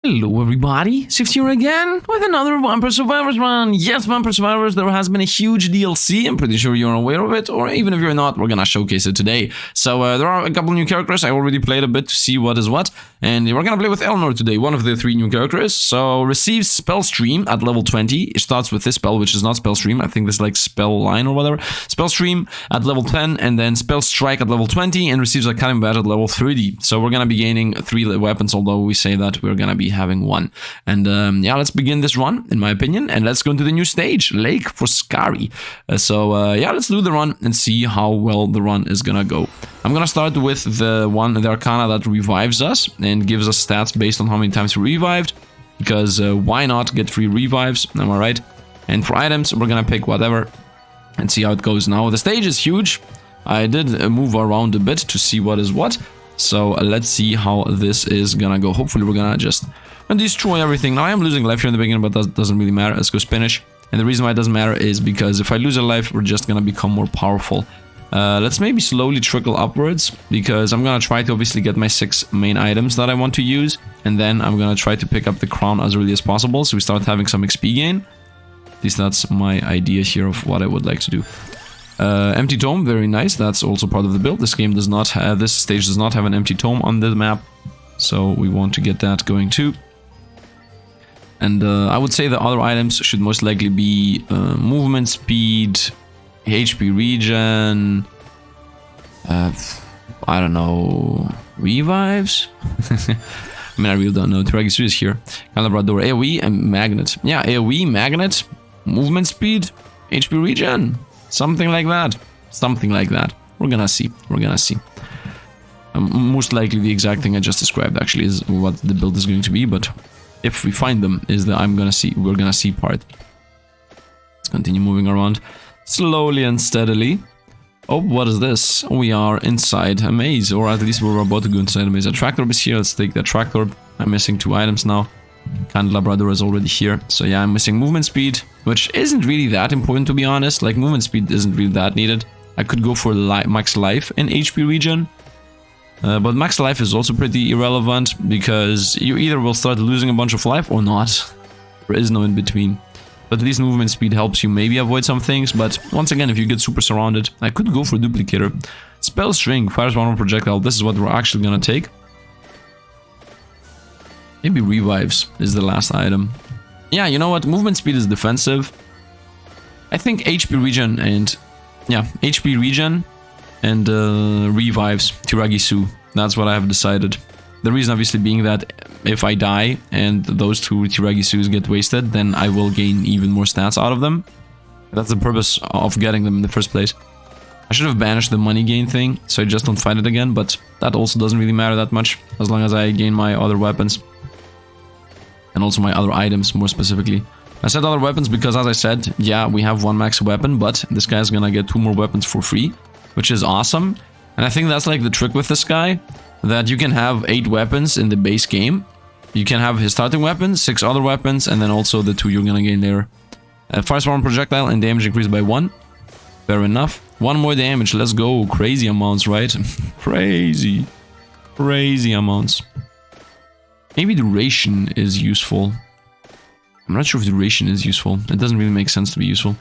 Hello everybody, Sifd here again with another Vampire Survivors run. Yes, Vampire Survivors, there has been a huge DLC, I'm pretty sure you're aware of it, or even if you're not, we're gonna showcase it today. So there are a couple new characters, I already played a bit to see what is what, and we're gonna play with Eleanor today, one of the 3 new characters. So receives Spell Stream at level 20, it starts with this spell, which is not Spell Stream, I think this is like Spell Line or whatever. Spell Stream at level 10, and then Spell Strike at level 20, and receives a Cutting Badge at level 30. So we're gonna be gaining 3 weapons, although we say that we're gonna be having 1. And yeah, let's begin this run, in my opinion, and let's go into the new stage, Lake for Scary. Yeah, let's do the run and see how well the run is gonna go. I'm gonna start with the Arcana that revives us and gives us stats based on how many times we revived, because why not get 3 revives, am I right? And for items, we're gonna pick whatever and see how it goes. Now, the stage is huge. I did move around a bit to see what is what. So let's see how this is gonna go. Hopefully we're gonna just destroy everything. Now I am losing life here in the beginning, but that doesn't really matter. Let's go Spanish. And the reason why it doesn't matter is because if I lose a life, we're just gonna become more powerful. Let's maybe slowly trickle upwards, because I'm gonna try to obviously get my 6 main items that I want to use, and then I'm gonna try to pick up the crown as early as possible, so we start having some XP gain. At least that's my idea here of what I would like to do. Empty tome, very nice. That's also part of the build. This game does not have, this stage does not have an empty tome on the map, so we want to get that going too. And I would say the other items should most likely be movement speed, HP regen, I don't know, revives? I mean, I really don't know. Tiragisu is here. Labrador, AoE and magnet. Yeah, AoE, magnet, movement speed, HP regen. Something like that. Something like that. We're gonna see. We're gonna see. Most likely the exact thing I just described actually is what the build is going to be, but if we find them is the we're gonna see part. Let's continue moving around slowly and steadily. Oh, what is this? We are inside a maze, or at least we're about to go inside a maze. A tractor is here. Let's take that tractor. I'm missing 2 items now. Labrador is already here. So yeah, I'm missing movement speed, which isn't really that important to be honest. Like, movement speed isn't really that needed. I could go for max life and HP regen. But max life is also pretty irrelevant, because you either will start losing a bunch of life or not. There is no in between. But at least movement speed helps you maybe avoid some things. But once again, if you get super surrounded, I could go for Duplicator. Spell String, fires 1 more projectile. This is what we're actually gonna take. Maybe revives is the last item. Yeah, you know what? Movement speed is defensive. I think HP regen and... yeah, HP regen and revives Tiragisu. That's what I have decided. The reason obviously being that if I die and those 2 Tiragisus get wasted, then I will gain even more stats out of them. That's the purpose of getting them in the first place. I should have banished the money gain thing, so I just don't fight it again, but that also doesn't really matter that much, as long as I gain my other weapons. And also my other items, more specifically. I said other weapons because, as I said, yeah, we have 1 max weapon, but this guy's gonna get 2 more weapons for free, which is awesome. And I think that's like the trick with this guy, that you can have 8 weapons in the base game. You can have his starting weapon, 6 other weapons, and then also the 2 you're gonna gain later. Fires 1 projectile and damage increased by 1. Fair enough. 1 more damage, let's go. Crazy amounts, right? Crazy. Crazy amounts. Maybe duration is useful. I'm not sure if duration is useful. It doesn't really make sense to be useful.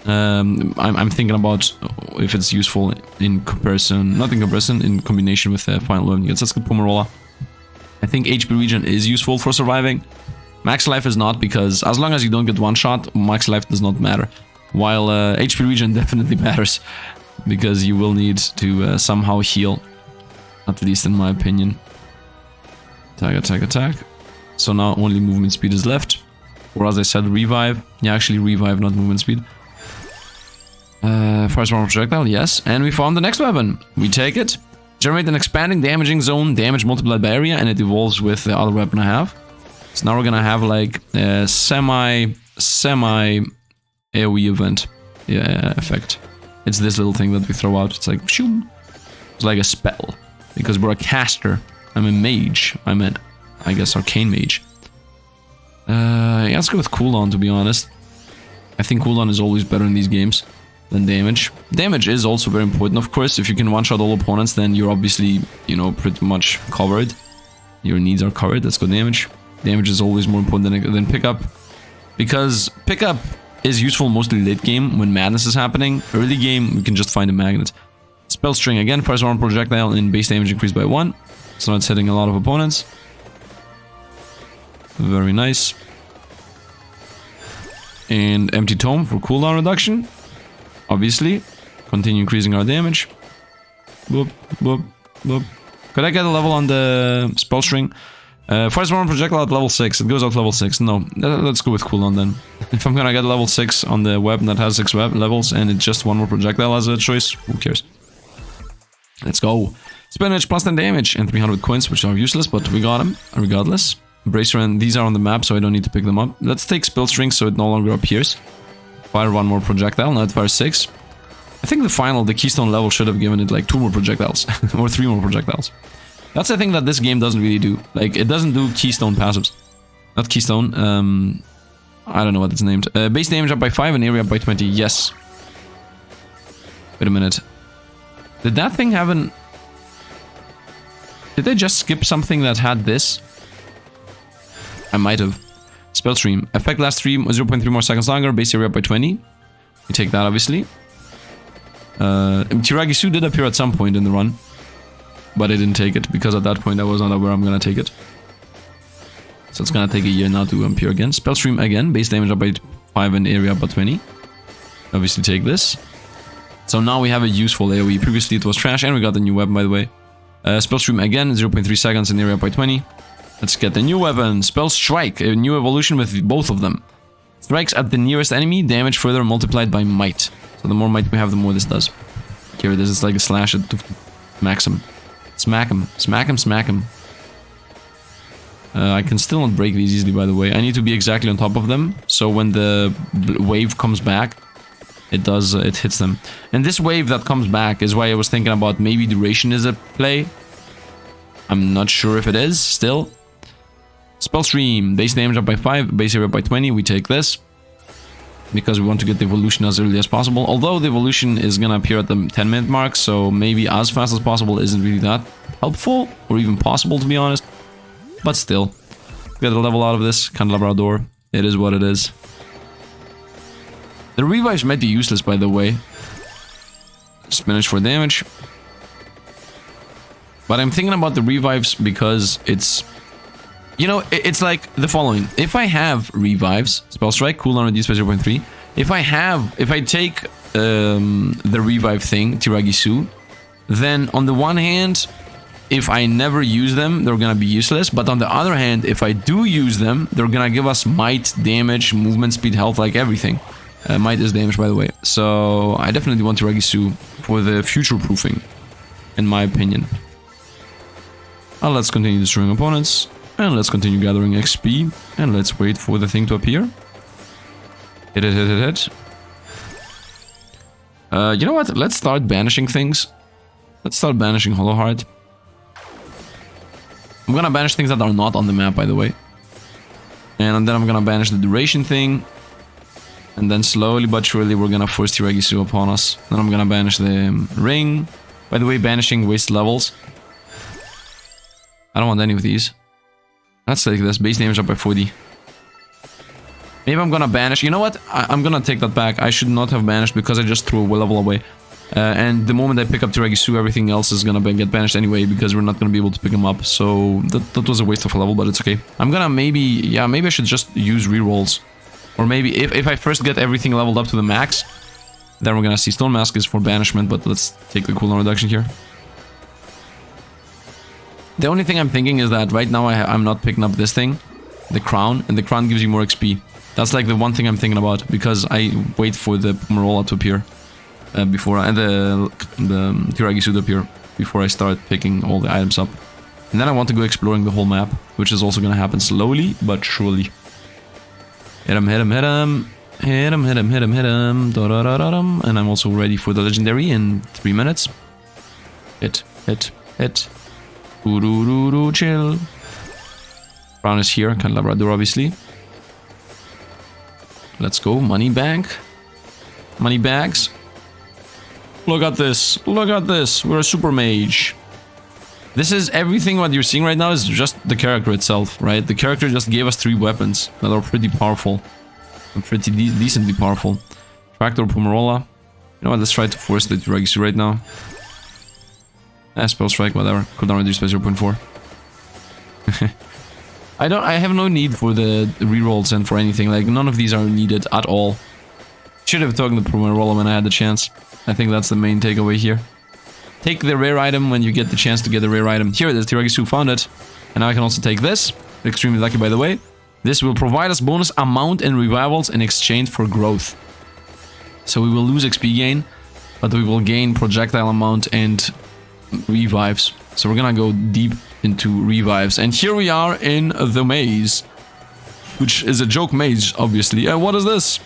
I'm thinking about if it's useful in comparison, not in comparison, in combination with final weapon units. Let's get Pomerola. I think HP regen is useful for surviving. Max life is not, because as long as you don't get 1 shot, max life does not matter. While HP regen definitely matters, because you will need to somehow heal. At least in my opinion. Attack, attack, attack. So now only movement speed is left. Or as I said, revive. Yeah, actually revive, not movement speed. Fires 1 projectile, yes. And we found the next weapon. We take it. Generate an expanding damaging zone, damage multiplied by area, and it evolves with the other weapon I have. So now we're gonna have like a semi AoE event effect. It's this little thing that we throw out. It's like, shoo. It's like a spell. Because we're a caster. I'm a mage. I'm an, I guess, arcane mage. Yeah, let's go with cooldown, to be honest. I think cooldown is always better in these games than damage. Damage is also very important, of course. If you can one-shot all opponents, then you're obviously, you know, pretty much covered. Your needs are covered. Let's go damage. Damage is always more important than pickup. Because pickup is useful mostly late game when madness is happening. Early game, we can just find a magnet. Spell string again, fires one projectile and base damage increased by 1. So it's hitting a lot of opponents. Very nice. And empty tome for cooldown reduction. Obviously. Continue increasing our damage. Boop, boop, boop. Could I get a level on the spell string? Fires one projectile at level 6. It goes out level 6. No, let's go with cooldown then. If I'm gonna get level 6 on the weapon that has 6 levels and it's just one more projectile as a choice, who cares? Let's go. Spinach plus 10 damage and 300 coins, which are useless, but we got them regardless. Bracer and these are on the map, so I don't need to pick them up. Let's take spell string so it no longer appears. Fire one more projectile, now it fires 6. I think the keystone level should have given it like 2 more projectiles or 3 more projectiles. That's the thing that this game doesn't really do. Like, it doesn't do keystone passives. Not keystone, I don't know what it's named. Base damage up by 5 and area up by 20, yes. Wait a minute. Did that thing have an... Did they just skip something that had this? I might have. Spell stream. Effect lasts 0.3 more seconds longer. Base area up by 20. We take that, obviously. Tiragisu did appear at some point in the run. But I didn't take it, because at that point I was not aware I'm gonna take it. So it's gonna take a year now to appear again. Spell stream again. Base damage up by 5 and area up by 20. Obviously take this. So now we have a useful AoE. Previously it was trash, and we got the new weapon, by the way. Spell stream again. 0.3 seconds and area up by 20. Let's get the new weapon. Spell strike. A new evolution with both of them. Strikes at the nearest enemy. Damage further multiplied by might. So the more might we have, the more this does. Here it is. It's like a slash. It smacks him. Smack him. Smack him. Smack him. I can still not break these easily, by the way. I need to be exactly on top of them. So when the wave comes back, it hits them. And this wave that comes back is why I was thinking about maybe duration is a play. I'm not sure if it is still. Spell stream. Base damage up by 5. Base area up by 20. We take this. Because we want to get the evolution as early as possible. Although the evolution is gonna appear at the 10-minute mark, so maybe as fast as possible isn't really that helpful, or even possible, to be honest. But still, get a level out of this. Candelabra door. It is what it is. The revives might be useless, by the way. Spinach for damage. But I'm thinking about the revives because it's... You know, it's like the following. If I have revives, spell strike, cooldown reduced by 0.3. If I take the revive thing, Tiragisu, then on the one hand, if I never use them, they're gonna be useless. But on the other hand, if I do use them, they're gonna give us might, damage, movement speed, health, like everything. Might is damage, by the way. So I definitely want Tiragisu for the future proofing, in my opinion. Let's continue destroying opponents. And let's continue gathering XP. And let's wait for the thing to appear. Hit it, hit it, hit. You know what? Let's start banishing things. Let's start banishing Hollow Heart. I'm gonna banish things that are not on the map, by the way. And then I'm gonna banish the duration thing. And then slowly but surely we're gonna force Tiragisu upon us. Then I'm gonna banish the ring. By the way, banishing waste levels. I don't want any of these. Let's take this. Base damage up by 40. Maybe I'm gonna banish. You know what? I'm gonna take that back. I should not have banished because I just threw a level away. And the moment I pick up Tiragisu, everything else is gonna get banished anyway because we're not gonna be able to pick him up. So that was a waste of a level, but it's okay. I'm gonna maybe I should just use rerolls. Or maybe if I first get everything leveled up to the max, then we're gonna see Stone Mask is for banishment, but let's take the cooldown reduction here. The only thing I'm thinking is that right now I'm not picking up this thing, the crown, and the crown gives you more XP. That's like the one thing I'm thinking about, because I wait for the Pomerola to appear before, and the Tiragisu to appear before I start picking all the items up. And then I want to go exploring the whole map, which is also gonna happen slowly but surely. Hit him, hit him, hit him. Hit him, hit him, hit him, hit him. Da -da -da -da -dum. And I'm also ready for the legendary in 3 minutes. Hit, hit, hit. Chill. Brown is here, Candelabra door, obviously. Let's go, money bank. Money bags. Look at this, look at this. We're a super mage. This is everything what you're seeing right now is just the character itself, right? The character just gave us 3 weapons that are pretty powerful. And pretty decently powerful. Tractor, Pomerola. You know what, let's try to force the Regis right now. Spell strike, whatever. Cooldown reduce by 0.4. I have no need for the rerolls and for anything. Like, none of these are needed at all. Should have taken the Pomerola when I had the chance. I think that's the main takeaway here. Take the rare item when you get the chance to get the rare item. Here it is, T-Regisu found it. And now I can also take this. Extremely lucky, by the way. This will provide us bonus amount in revivals in exchange for growth. So we will lose XP gain, but we will gain projectile amount and revives. So we're gonna go deep into revives. And here we are in the maze. Which is a joke maze, obviously. What is this?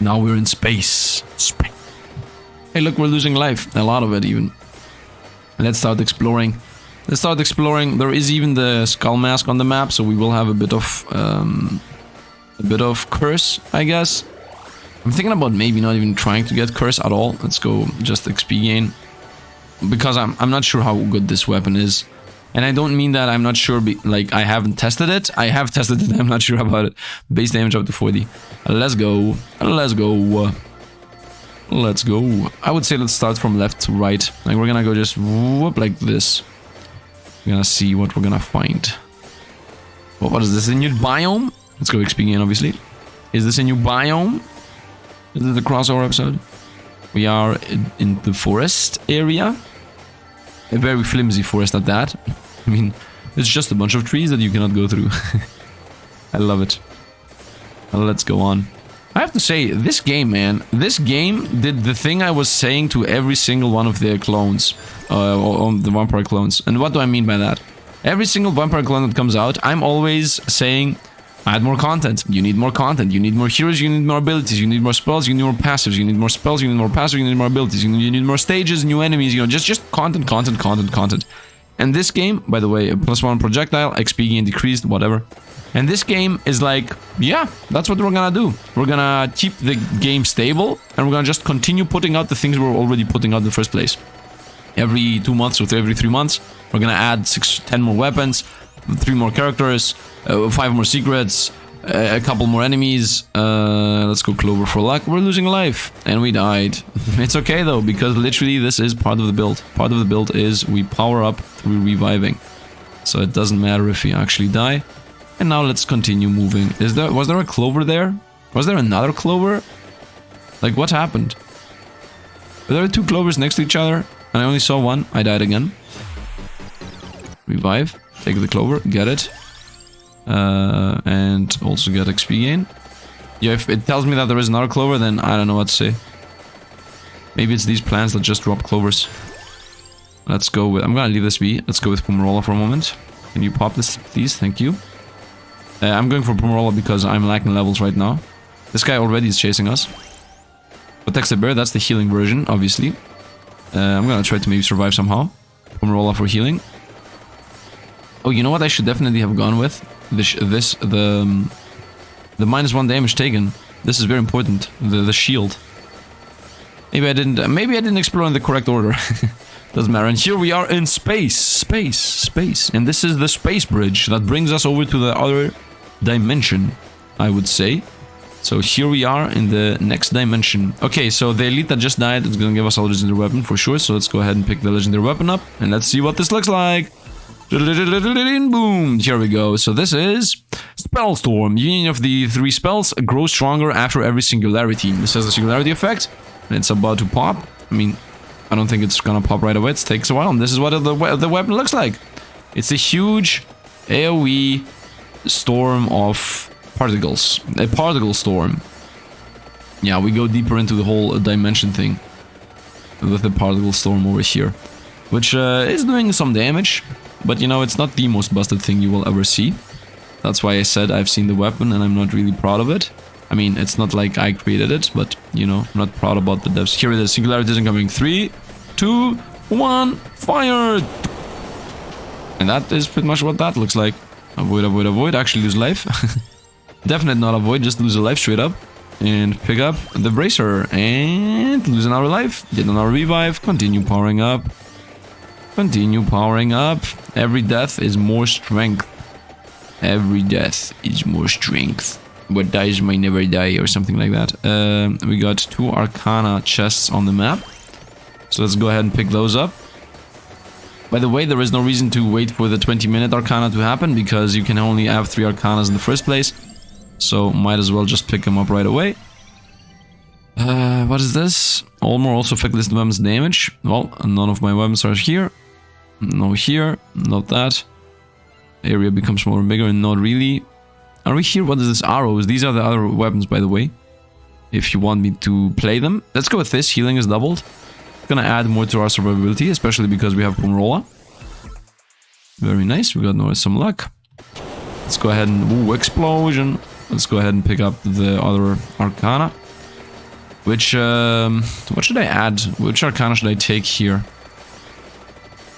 Now we're in space. Hey, look, we're losing life. A lot of it, even. Let's start exploring. Let's start exploring. There is even the skull mask on the map, so we will have a bit of curse, I guess. I'm thinking about maybe not even trying to get curse at all. Let's go just XP gain. Because I'm not sure how good this weapon is. And I don't mean that I'm not sure, like, I haven't tested it. I have tested it, I'm not sure about it. Base damage up to 40. Let's go. Let's go. Let's go. I would say let's start from left to right. Like, we're gonna go just whoop like this. We're gonna see what we're gonna find. What is this? A new biome? Let's go XP gain, obviously. Is this a new biome? Is this the crossover episode? We are in the forest area. A very flimsy forest at that. I mean, it's just a bunch of trees that you cannot go through. I love it. Let's go on. I have to say, this game, man, this game did the thing I was saying to every single one of their clones, on the vampire clones. And what do I mean by that? Every single vampire clone that comes out, I'm always saying, add more content. You need more content. You need more heroes. You need more abilities. You need more spells. You need more passives. You need more spells. You need more passives. You need more abilities. You need more stages, new enemies. You know, just content, content, content, content. And this game, by the way, +1 projectile, XP gain decreased, whatever. And this game is like, yeah, that's what we're gonna do. We're gonna keep the game stable, and we're gonna just continue putting out the things we're already putting out in the first place. Every 2 months or every 3 months, we're gonna add 10 more weapons, 3 more characters, 5 more secrets, a couple more enemies. Let's go Clover for luck. We're losing life, and we died. It's okay though, because literally this is part of the build. Part of the build is we power up through reviving. So it doesn't matter if we actually die. And now let's continue moving. Was there a Clover there? Was there another Clover? Like, what happened? Were there 2 Clovers next to each other? And I only saw one. I died again. Revive. Take the Clover. Get it. And also get XP gain. Yeah, if it tells me that there is another Clover, then I don't know what to say. Maybe it's these plants that just drop Clovers. Let's go with... I'm gonna leave this be. Let's go with Pomerola for a moment. Can you pop this, please? Thank you. I'm going for Pomerola because I'm lacking levels right now. This guy already is chasing us. Protects the bear, that's the healing version, obviously. I'm gonna try to maybe survive somehow. Pomerola for healing. Oh, you know what I should definitely have gone with? The -1 damage taken. This is very important. The shield. Maybe I didn't explore in the correct order. Doesn't matter. And here we are in space. Space. And this is the space bridge that brings us over to the other dimension, I would say. So here we are in the next dimension. Okay, so the elite that just died is gonna give us a legendary weapon for sure. So let's go ahead and pick the legendary weapon up. And let's see what this looks like. Boom! Here we go. So this is Spellstorm. Union of the 3 spells grows stronger after every singularity. This has a singularity effect. And it's about to pop. I mean, I don't think it's gonna pop right away. It takes a while. And this is what the weapon looks like. It's a huge AoE storm of particles. A particle storm. Yeah, we go deeper into the whole dimension thing. With the particle storm over here. Which is doing some damage. But you know, it's not the most busted thing you will ever see. That's why I said I've seen the weapon and I'm not really proud of it. I mean, it's not like I created it, but, you know, I'm not proud about the devs. Here it is, singularity is incoming. 3, 2, 1, fire! And that is pretty much what that looks like. Avoid, avoid, avoid, actually lose life. Definitely not avoid, just lose a life straight up. And pick up the bracer, and lose another life, get another revive, continue powering up. Continue powering up. Every death is more strength. Every death is more strength. What dies may never die, or something like that. We got 2 Arcana chests on the map. So let's go ahead and pick those up. By the way, there is no reason to wait for the 20-minute Arcana to happen, because you can only have 3 Arcanas in the first place. So might as well just pick them up right away. What is this? All more also affect this weapon's damage. Well, none of my weapons are here. No here, not that. Area becomes more and bigger, and not really. Are we here? What is this? Arrows. These are the other weapons, by the way. If you want me to play them. Let's go with this. Healing is doubled. Gonna add more to our survivability, especially because we have Pumrola. Very nice. We got some luck. Let's go ahead and... Ooh, explosion. Let's go ahead and pick up the other Arcana. Which, what should I add? Which Arcana should I take here?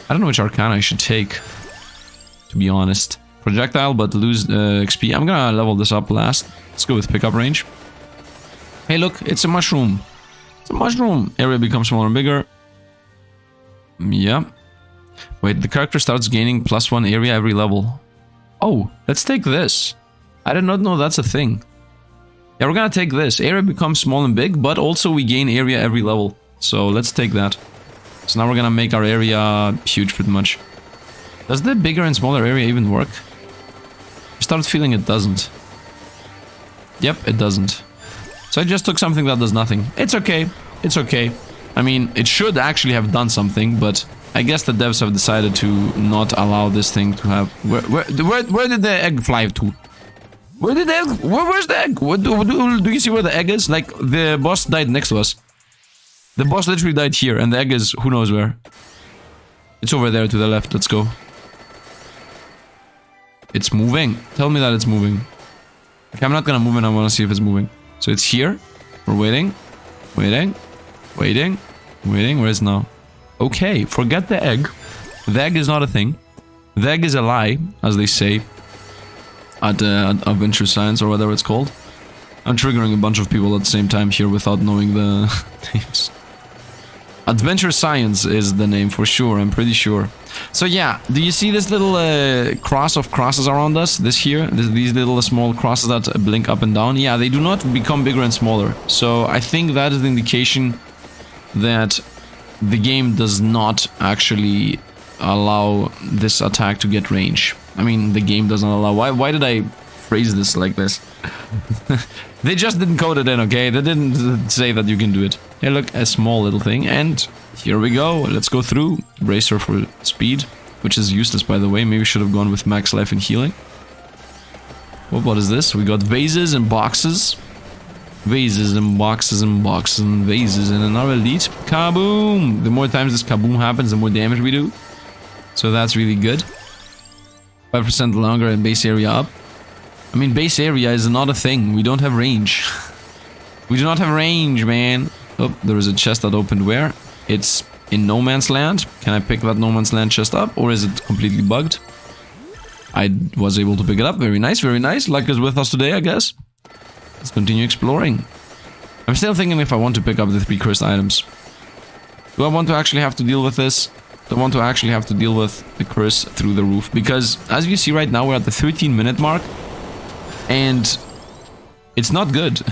I don't know which Arcana I should take, to be honest. Projectile, but lose XP. I'm gonna level this up last. Let's go with pickup range. Hey, look, it's a mushroom. It's a mushroom. Area becomes smaller and bigger. Yeah. Wait, the character starts gaining +1 area every level. Oh, let's take this. I did not know that's a thing. Yeah, we're gonna take this. Area becomes small and big, but also we gain area every level. So let's take that. So now we're gonna make our area huge pretty much. Does the bigger and smaller area even work? I started feeling it doesn't. Yep, it doesn't. So I just took something that does nothing. It's okay. It's okay. I mean, it should actually have done something, but I guess the devs have decided to not allow this thing to have... Where did the egg fly to? Where did the egg... Where's the egg? Do you see where the egg is? Like, the boss died next to us. The boss literally died here, and the egg is who knows where. It's over there to the left. Let's go. It's moving. Tell me that it's moving. Okay, I'm not gonna move it. I want to see if it's moving. So it's here. We're waiting. Waiting. Waiting. Waiting. Where is it now? Okay, forget the egg. The egg is not a thing. The egg is a lie, as they say. At Adventure Science, or whatever it's called. I'm triggering a bunch of people at the same time here without knowing the names. Adventure Science is the name for sure, I'm pretty sure. So yeah, do you see this little cross of crosses around us? This here? These little small crosses that blink up and down? Yeah, they do not become bigger and smaller. So I think that is the indication that the game does not actually allow this attack to get range. I mean, the game doesn't allow... Why did I phrase this like this? They just didn't code it in, okay? They didn't say that you can do it. Hey, look, a small little thing. And here we go. Let's go through. Bracer for speed, which is useless, by the way. Maybe should have gone with max life and healing. Well, what is this? We got vases and boxes. Vases and boxes and boxes and vases and another elite. Kaboom! The more times this kaboom happens, the more damage we do. So that's really good. 5% longer and base area up. I mean, base area is not a thing. We don't have range. We do not have range, man. Oh, there is a chest that opened where? It's in no man's land. Can I pick that no man's land chest up? Or is it completely bugged? I was able to pick it up. Very nice, very nice. Luck is with us today, I guess. Let's continue exploring. I'm still thinking if I want to pick up the 3 cursed items. Do I want to actually have to deal with this? Do I want to actually have to deal with the curse through the roof? Because, as you see right now, we're at the 13-minute mark. And it's not good.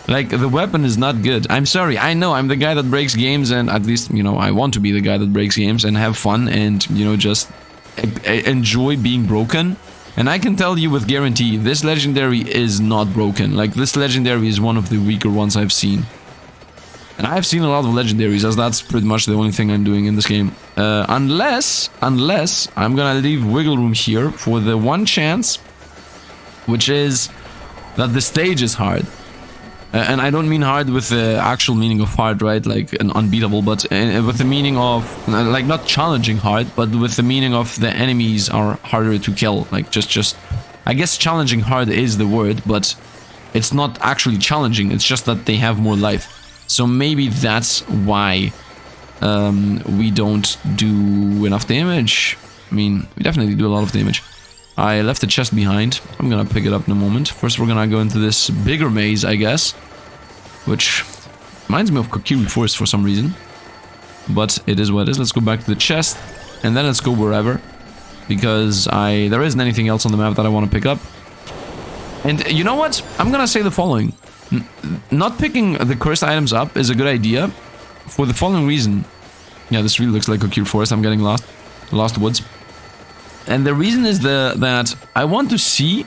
Like, the weapon is not good. I'm sorry, I know, I'm the guy that breaks games, and at least, you know, I want to be the guy that breaks games and have fun and, you know, just enjoy being broken. And I can tell you with guarantee, this legendary is not broken. Like, this legendary is one of the weaker ones I've seen. And I've seen a lot of legendaries, as that's pretty much the only thing I'm doing in this game. Unless I'm gonna leave wiggle room here for the one chance, which is that the stage is hard. And I don't mean hard with the actual meaning of hard, right? Like an unbeatable, but with the meaning of, like, not challenging hard, but with the meaning of the enemies are harder to kill. Like, just, I guess challenging hard is the word, but it's not actually challenging. It's just that they have more life. So maybe that's why we don't do enough damage. I mean, we definitely do a lot of damage. I left the chest behind. I'm gonna pick it up in a moment. First, we're gonna go into this bigger maze, I guess. Which reminds me of Kokiri Forest for some reason. But it is what it is. Let's go back to the chest. and then let's go wherever. Because there isn't anything else on the map that I want to pick up. And you know what? I'm gonna say the following. Not picking the cursed items up is a good idea for the following reason. Yeah, this really looks like a cute forest. I'm getting lost. Lost woods. And the reason is that I want to see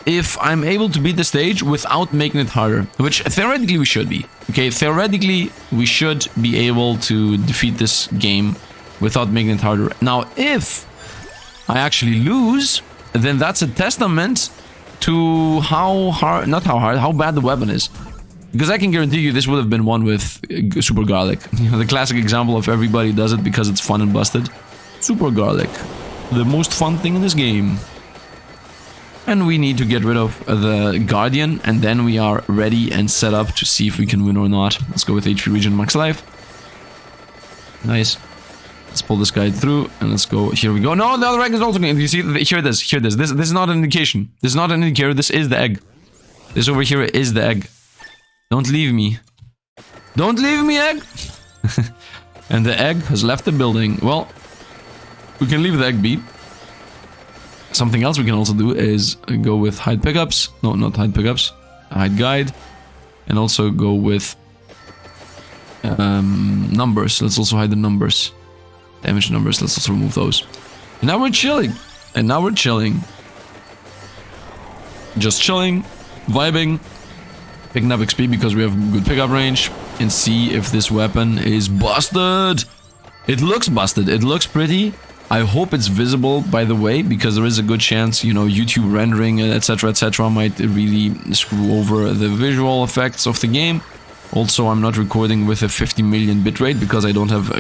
if I'm able to beat the stage without making it harder. Which theoretically we should be. Okay, theoretically we should be able to defeat this game without making it harder. Now, if I actually lose, then that's a testament to how hard, not how hard, how bad the weapon is. Because I can guarantee you this would have been won with super garlic. You know, the classic example of everybody does it because it's fun and busted. Super garlic. The most fun thing in this game. And we need to get rid of the Guardian, and then we are ready and set up to see if we can win or not. Let's go with HP Regen Max Life. Nice. Let's pull this guy through, and let's go. Here we go. No, the other egg is also going. You see, here it is. Here it is. This is not an indication. This is not an indicator. This is the egg. This over here is the egg. Don't leave me. Don't leave me, egg! And the egg has left the building. Well, we can leave the egg be. Something else we can also do is go with hide pickups. No, not hide pickups. Hide guide. And also go with numbers. Let's also hide the numbers. Damage numbers, let's also remove those. And now we're chilling. And now we're chilling. Just chilling, vibing, picking up XP because we have good pickup range, and see if this weapon is busted. It looks busted. It looks pretty. I hope it's visible, by the way, because there is a good chance, you know, YouTube rendering, etc., might really screw over the visual effects of the game. Also, I'm not recording with a 50 million bitrate because I don't have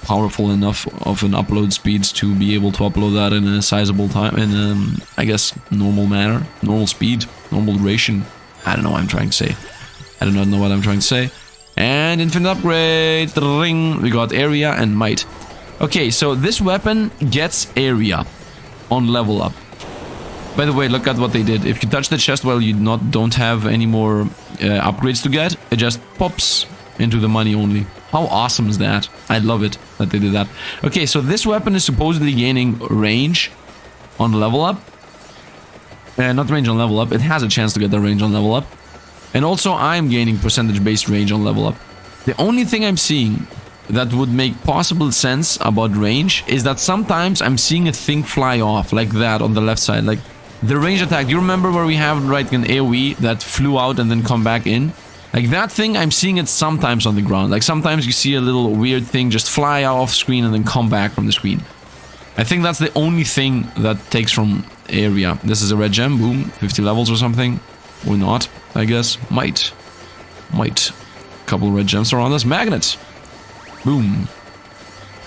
powerful enough of an upload speed to be able to upload that in a sizable time, in I guess, normal manner, normal speed, normal duration. I don't know what I'm trying to say. I do not know what I'm trying to say. And infinite upgrade, ring. We got area and might. Okay, so this weapon gets area on level up. By the way, look at what they did. If you touch the chest while you don't have any more upgrades to get, it just pops into the money only. How awesome is that? I love it that they did that. Okay, so this weapon is supposedly gaining range on level up. Not range on level up. It has a chance to get the range on level up. And also, I'm gaining percentage-based range on level up. The only thing I'm seeing that would make possible sense about range is that sometimes I'm seeing a thing fly off like that on the left side, like the range attack. Do you remember where we have like an AoE that flew out and then come back in? Like that thing, I'm seeing it sometimes on the ground. Like sometimes you see a little weird thing just fly off screen and then come back from the screen. I think that's the only thing that takes from area. This is a red gem, boom, 50 levels or something. Or not, I guess. Might. Couple red gems around us. Magnets. Boom.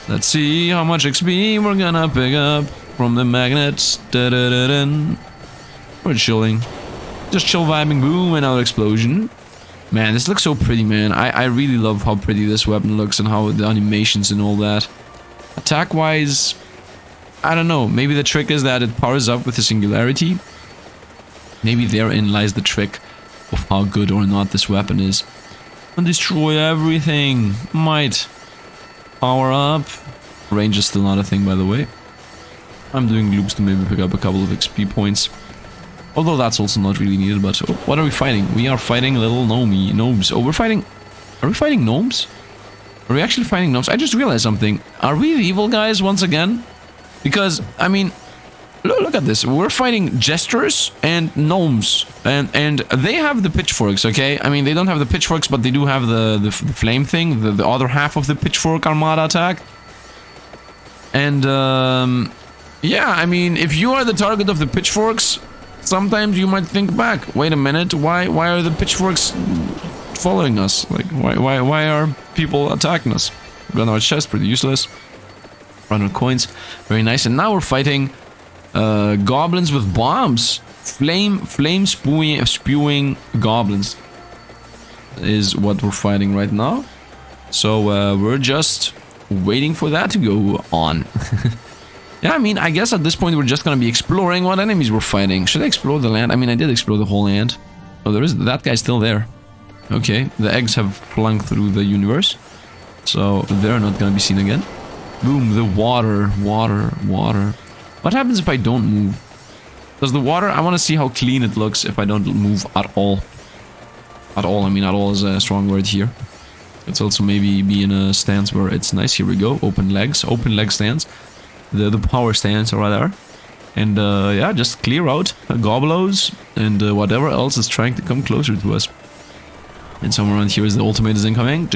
Let's see how much XP we're gonna pick up from the magnets. We're chilling. Just chill vibing. Boom, another explosion. Man, this looks so pretty, man. I really love how pretty this weapon looks and how the animations and all that. Attack-wise, I don't know. Maybe the trick is that it powers up with the singularity. Maybe therein lies the trick of how good or not this weapon is. And destroy everything. Might. Power up. Range is still not a thing, by the way. I'm doing loops to maybe pick up a couple of XP points. Although that's also not really needed, but... Oh, what are we fighting? We are fighting little gnomes. Oh, we're fighting... Are we fighting gnomes? Are we actually fighting gnomes? I just realized something. Are we the evil guys once again? Because, I mean... Look at this. We're fighting jesters and gnomes. And they have the pitchforks, okay? I mean, they don't have the pitchforks, but they do have the flame thing. The other half of the pitchfork armada attack. And, yeah, I mean, if you are the target of the pitchforks, sometimes you might think back. Wait a minute, why are the pitchforks following us? Like, why are people attacking us? Gun our chest, pretty useless. 100 coins, very nice. And now we're fighting... goblins with bombs. Flame spewing goblins is what we're fighting right now. So we're just waiting for that to go on. Yeah, I mean, I guess at this point we're just gonna be exploring what enemies we're fighting. Should I explore the land? I mean, I did explore the whole land. Oh, there is that guy's still there. Okay, the eggs have flung through the universe, so they're not gonna be seen again. Boom, the water. What happens if I don't move? Does the water... I want to see how clean it looks if I don't move at all. At all, I mean at all is a strong word here. Let's also maybe be in a stance where it's nice. Here we go. Open leg stance. The power stance or whatever. And yeah, just clear out goblos and whatever else is trying to come closer to us. And somewhere around here is the ultimate is incoming.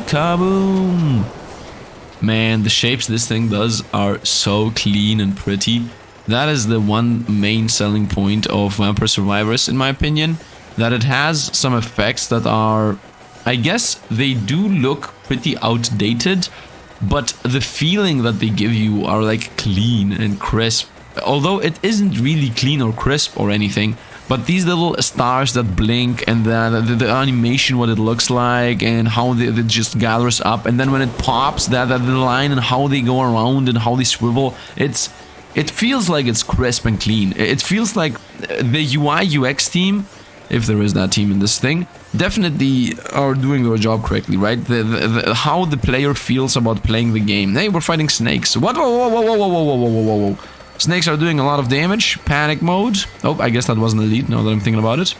Kaboom! Man, the shapes this thing does are so clean and pretty. That is the one main selling point of Vampire Survivors, in my opinion. That it has some effects that are... I guess they do look pretty outdated, but the feeling that they give you are like clean and crisp. Although it isn't really clean or crisp or anything, but these little stars that blink and the animation, what it looks like and how it just gathers up, and then when it pops, that line and how they go around and how they swivel, it feels like it's crisp and clean. It feels like the UI UX team, if there is that team in this thing, definitely are doing their job correctly, right? How the player feels about playing the game. Hey, we're fighting snakes. What? Whoa. Snakes are doing a lot of damage. Panic mode. Oh, I guess that wasn't elite now that I'm thinking about it.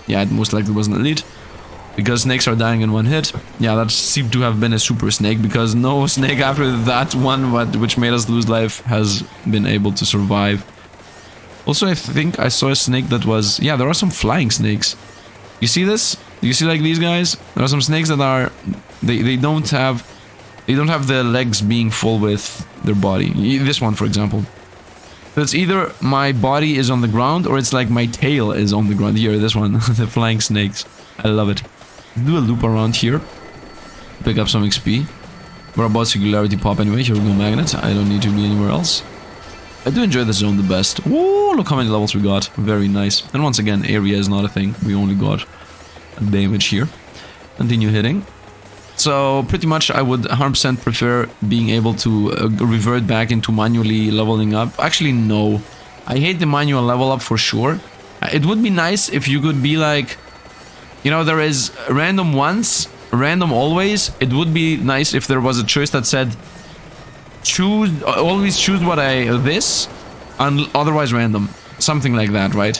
Yeah, it most likely wasn't elite. Because snakes are dying in one hit. Yeah, that seemed to have been a super snake, because no snake after that one which made us lose life has been able to survive. Also, I think I saw a snake that was... Yeah, there are some flying snakes. You see this? You see like these guys? There are some snakes that are... They don't have the legs being full with their body. This one, for example. So it's either my body is on the ground or it's like my tail is on the ground. Here, this one, the flying snakes. I love it. Do a loop around here. Pick up some XP. We're about singularity pop anyway. Here we go, magnet. I don't need to be anywhere else. I do enjoy the zone the best. Whoa, look how many levels we got. Very nice. And once again, area is not a thing. We only got damage here. Continue hitting. So pretty much I would 100% prefer being able to revert back into manually leveling up. Actually, no. I hate the manual level up for sure. It would be nice if you could be like... You know, there is random once, random always. It would be nice if there was a choice that said... always choose what this, and otherwise random. Something like that, right?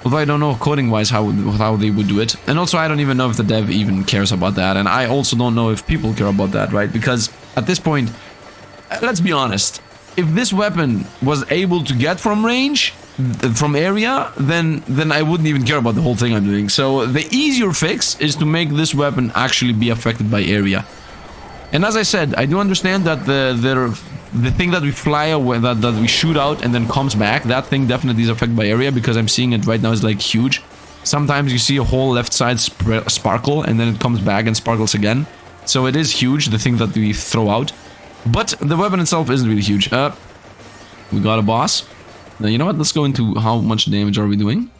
Although I don't know coding-wise how they would do it. And also I don't even know if the dev even cares about that. And I also don't know if people care about that, right? Because at this point, let's be honest. If this weapon was able to get from range, from area, then I wouldn't even care about the whole thing I'm doing. So the easier fix is to make this weapon actually be affected by area. And as I said, I do understand that the thing that we fly away, that we shoot out and then comes back, that thing definitely is affected by area, because I'm seeing it right now is like huge. Sometimes you see a whole left side sparkle and then it comes back and sparkles again. So it is huge, the thing that we throw out. But the weapon itself isn't really huge. We got a boss. Now, you know what? Let's go into how much damage are we doing.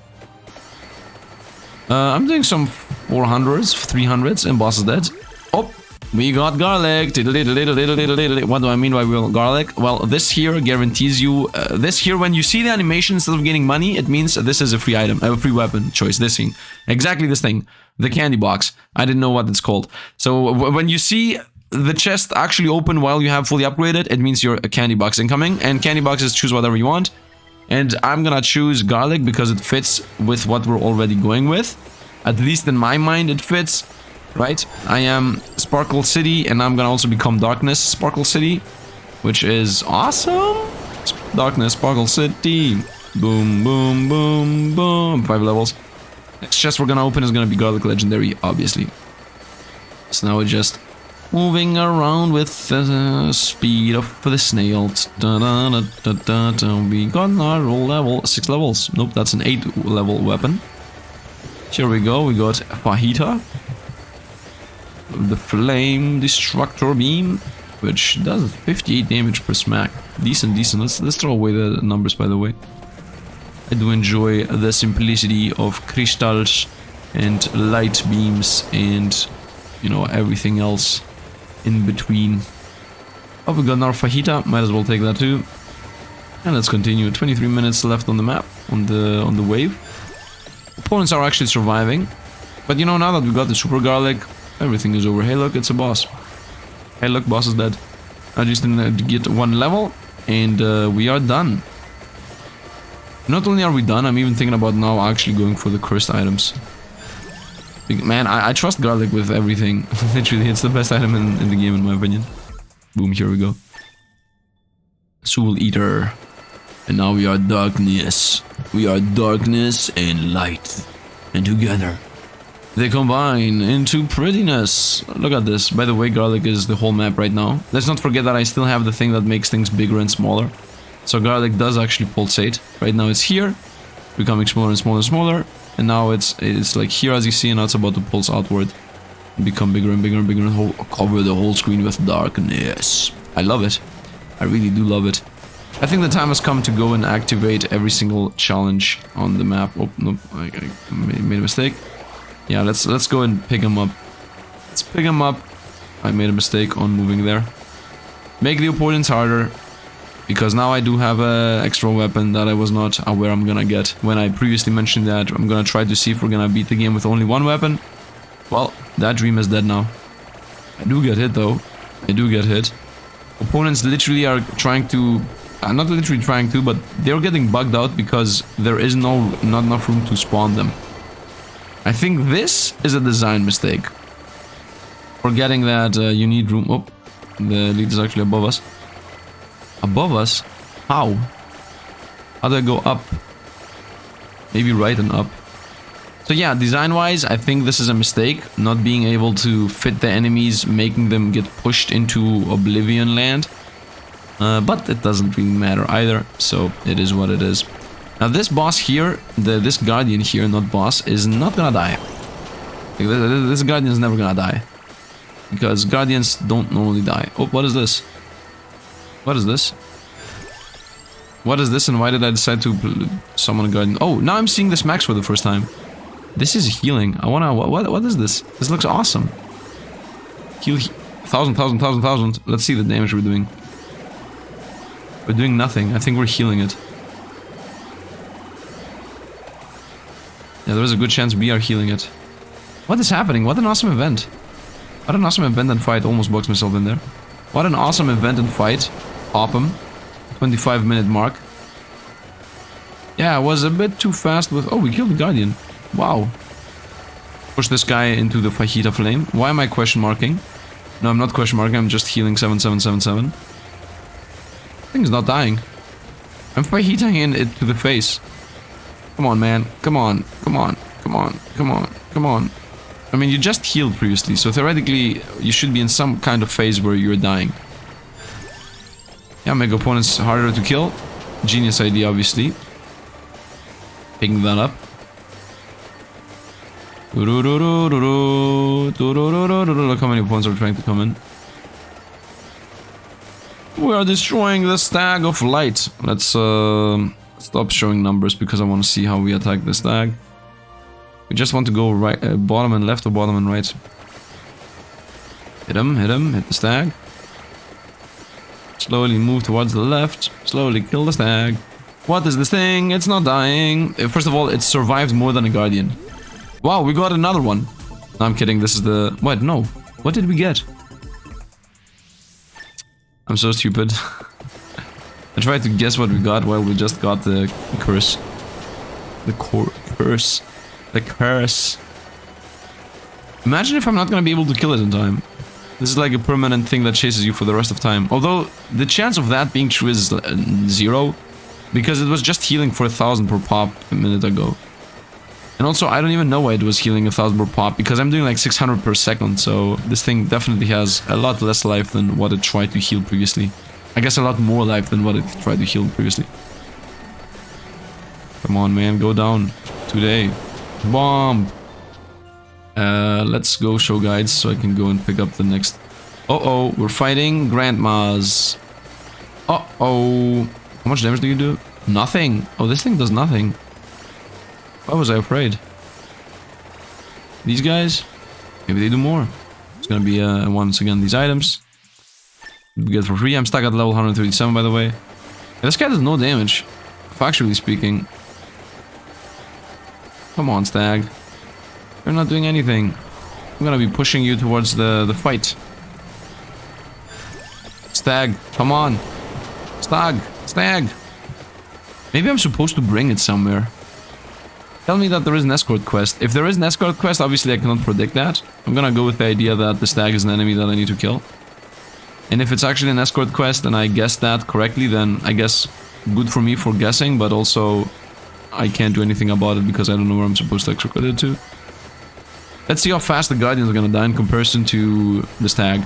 I'm doing some 400s, 300s, and boss is dead. Oh! We got garlic. What do I mean by we got garlic? Well, this here guarantees you... this here, when you see the animation instead of getting money, it means this is a free item, a free weapon choice. This thing. Exactly this thing. The candy box. I didn't know what it's called. So when you see the chest actually open while you have fully upgraded, it means you're a candy box incoming. And candy boxes choose whatever you want. And I'm gonna choose garlic because it fits with what we're already going with. At least in my mind, it fits. Right, I am Sparkle City, and I'm gonna also become Darkness Sparkle City, which is awesome. Darkness Sparkle City. Boom, boom, boom, boom. 5 levels. Next chest we're gonna open is gonna be Garlic Legendary, obviously. So now we're just moving around with the speed of the snail. We got our level 6 levels. Nope, that's an 8 level weapon. Here we go. We got Fajita. The Flame Destructor Beam, which does 58 damage per smack. Decent. Let's throw away the numbers, by the way. I do enjoy the simplicity of crystals and light beams and, you know, everything else in between. Oh, we got our Fajita. Might as well take that too. And let's continue. 23 minutes left on the map, on the wave. Opponents are actually surviving. But you know, now that we got the Super Garlic, everything is over. Hey, look, it's a boss. Hey, look, boss is dead. I just need to get one level, and we are done. Not only are we done, I'm even thinking about now actually going for the cursed items. Man, I trust garlic with everything. Literally, it's the best item in the game in my opinion. Boom, here we go. Soul Eater. And now we are darkness. We are darkness and light. And together, they combine into prettiness. Look at this. By the way, garlic is the whole map right now. Let's not forget that I still have the thing that makes things bigger and smaller. So garlic does actually pulsate. Right now it's here, becoming smaller and smaller and smaller. And now it's like here as you see, and now it's about to pulse outward. And become bigger and bigger and bigger and cover the whole screen with darkness. I love it. I really do love it. I think the time has come to go and activate every single challenge on the map. Oh, no, I made a mistake. Yeah, let's go and pick him up. Let's pick him up. I made a mistake on moving there. Make the opponents harder. Because now I do have an extra weapon that I was not aware I'm gonna get. When I previously mentioned that I'm gonna try to see if we're gonna beat the game with only one weapon. Well, that dream is dead now. I do get hit though. I do get hit. Opponents literally are trying to... not literally trying to, but they're getting bugged out because there is not enough room to spawn them. I think this is a design mistake. Forgetting that you need room... Oh, the lead is actually above us. Above us? How? How do I go up? Maybe right and up. So yeah, design-wise, I think this is a mistake. Not being able to fit the enemies, making them get pushed into Oblivion Land. But it doesn't really matter either, so it is what it is. Now this boss here, this guardian here, not boss, is not gonna die. This guardian is never gonna die. Because guardians don't normally die. Oh, what is this? What is this? What is this and why did I decide to summon a guardian? Oh, now I'm seeing this max for the first time. This is healing. I wanna... What is this? This looks awesome. Heal... 1,000. Let's see the damage we're doing. We're doing nothing. I think we're healing it. Yeah, there's a good chance we are healing it. What is happening? What an awesome event. What an awesome event and fight. Almost boxed myself in there. What an awesome event and fight. Pop him. 25-minute mark. Yeah, I was a bit too fast with... Oh, we killed the Guardian. Wow. Push this guy into the Fajita flame. Why am I question marking? No, I'm not question marking. I'm just healing 7777. Thing's not dying. I'm Fajitaing it to the face. Come on, man. Come on. Come on. Come on. Come on. Come on. I mean, you just healed previously, so theoretically, you should be in some kind of phase where you're dying. Yeah, make opponents harder to kill. Genius idea, obviously. Picking that up. Look how many opponents are trying to come in. We are destroying the stag of light. Let's stop showing numbers because I want to see how we attack the stag. We just want to go right, bottom and left or bottom and right. Hit him, hit the stag. Slowly move towards the left. Slowly kill the stag. What is this thing? It's not dying. First of all, it survived more than a guardian. Wow, we got another one. No, I'm kidding. This is the... What? No. What did we get? I'm so stupid. I tried to guess what we got while we just got the curse. The curse. The curse. Imagine if I'm not gonna be able to kill it in time. This is like a permanent thing that chases you for the rest of time. Although, the chance of that being true is 0. Because it was just healing for 1,000 per pop a minute ago. And also, I don't even know why it was healing 1,000 per pop. Because I'm doing like 600 per second. So, this thing definitely has a lot less life than what it tried to heal previously. I guess a lot more life than what it tried to heal previously. Come on, man. Go down. Today. Bomb! Let's go show guides so I can go and pick up the next... Uh-oh, we're fighting grandmas. Uh-oh. How much damage do you do? Nothing. Oh, this thing does nothing. Why was I afraid? These guys? Maybe they do more. It's gonna be, once again, these items. We get for free. I'm stuck at level 137, by the way. And this guy does no damage, factually speaking. Come on, stag. You're not doing anything. I'm gonna be pushing you towards the fight. Stag, come on. Stag. Maybe I'm supposed to bring it somewhere. Tell me that there is an escort quest. If there is an escort quest, obviously I cannot predict that. I'm gonna go with the idea that the stag is an enemy that I need to kill. And if it's actually an escort quest and I guessed that correctly, then I guess good for me for guessing, but also I can't do anything about it because I don't know where I'm supposed to escort it to. Let's see how fast the Guardians are gonna die in comparison to the stag.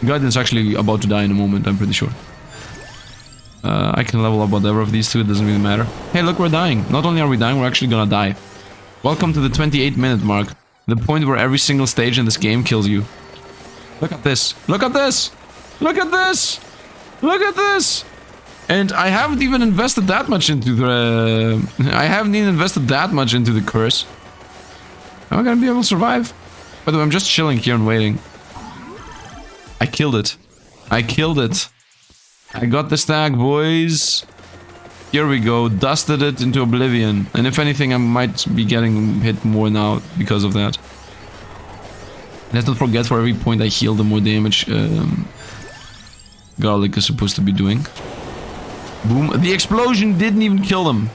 The Guardian's actually about to die in a moment, I'm pretty sure. I can level up whatever of these two, it doesn't really matter. Hey, look, we're dying. Not only are we dying, we're actually gonna die. Welcome to the 28-minute mark. The point where every single stage in this game kills you. Look at this. Look at this! Look at this! Look at this! And I haven't even invested that much into the... I haven't even invested that much into the curse. Am I gonna be able to survive? By the way, I'm just chilling here and waiting. I killed it. I killed it. I got the stag, boys. Here we go. Dusted it into oblivion. And if anything, I might be getting hit more now because of that. Let's not forget, for every point I heal, the more damage garlic is supposed to be doing. Boom. The explosion didn't even kill them.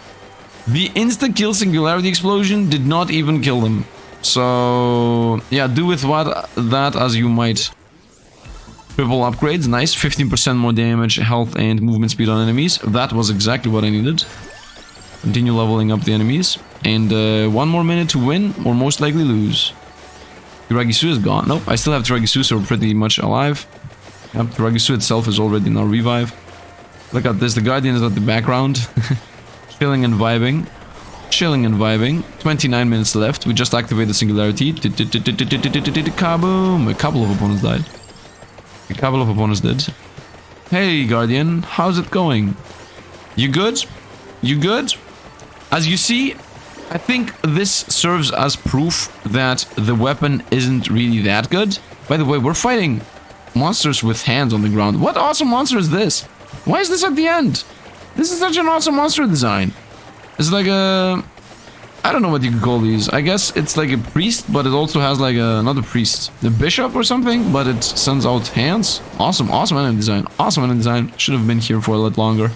The insta-kill singularity explosion did not even kill them. So, yeah, do with that as you might. Triple upgrades, nice. 15% more damage, health, and movement speed on enemies. That was exactly what I needed. Continue leveling up the enemies. And 1 more minute to win, or most likely lose. Xieroeh is gone. Nope, I still have Xieroeh, so we're pretty much alive. Yep, Xieroeh itself is already in our revive. Look at this, the Guardian is at the background. Chilling and vibing. Chilling and vibing. 29 minutes left. We just activated Singularity. Kaboom! A couple of opponents died. A couple of opponents did. Hey, Guardian. How's it going? You good? You good? As you see, I think this serves as proof that the weapon isn't really that good. By the way, we're fighting monsters with hands on the ground. What awesome monster is this? Why is this at the end? This is such an awesome monster design. It's like a... I don't know what you could call these. I guess it's like a priest, but it also has like a... Not a priest. The bishop or something, but it sends out hands. Awesome, awesome enemy design. Awesome enemy design. Should have been here for a lot longer.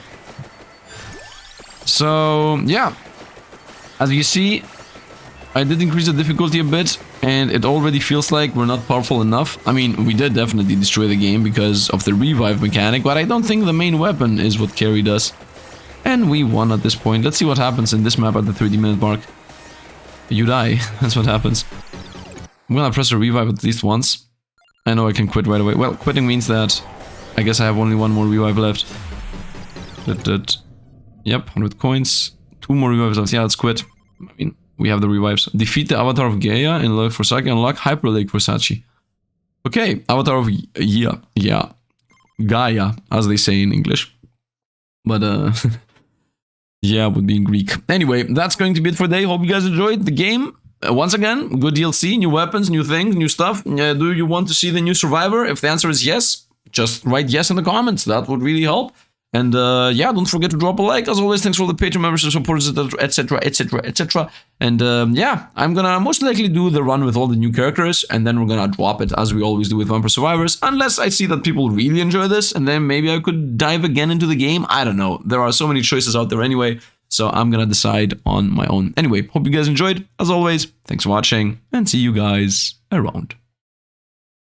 So, yeah. As you see, I did increase the difficulty a bit, and it already feels like we're not powerful enough. I mean, we did definitely destroy the game because of the revive mechanic, but I don't think the main weapon is what carried us. And we won at this point. Let's see what happens in this map at the 30-minute mark. You die. That's what happens. I'm gonna press a revive at least once. I know I can quit right away. Well, quitting means that I guess I have only 1 more revive left. Yep, 100 coins. 2 more revives left. Yeah, let's quit. I mean, we have the revives. Defeat the Avatar of Gaia and unlock Versace. Unlock Hyper Lake Versace. Okay, Avatar of Gaia, as they say in English. But, yeah, would be in Greek. Anyway, that's going to be it for today. Hope you guys enjoyed the game. Once again, good DLC, new weapons, new things, new stuff. Do you want to see the new Survivor? If the answer is yes, just write yes in the comments. That would really help. And yeah, don't forget to drop a like. As always, thanks for the Patreon members and supporters, etc, etc, etc. And yeah, I'm gonna most likely do the run with all the new characters, and then we're gonna drop it as we always do with Vampire Survivors, unless I see that people really enjoy this, and then maybe I could dive again into the game. I don't know. There are so many choices out there anyway, so I'm gonna decide on my own. Anyway, hope you guys enjoyed. As always, thanks for watching, and see you guys around.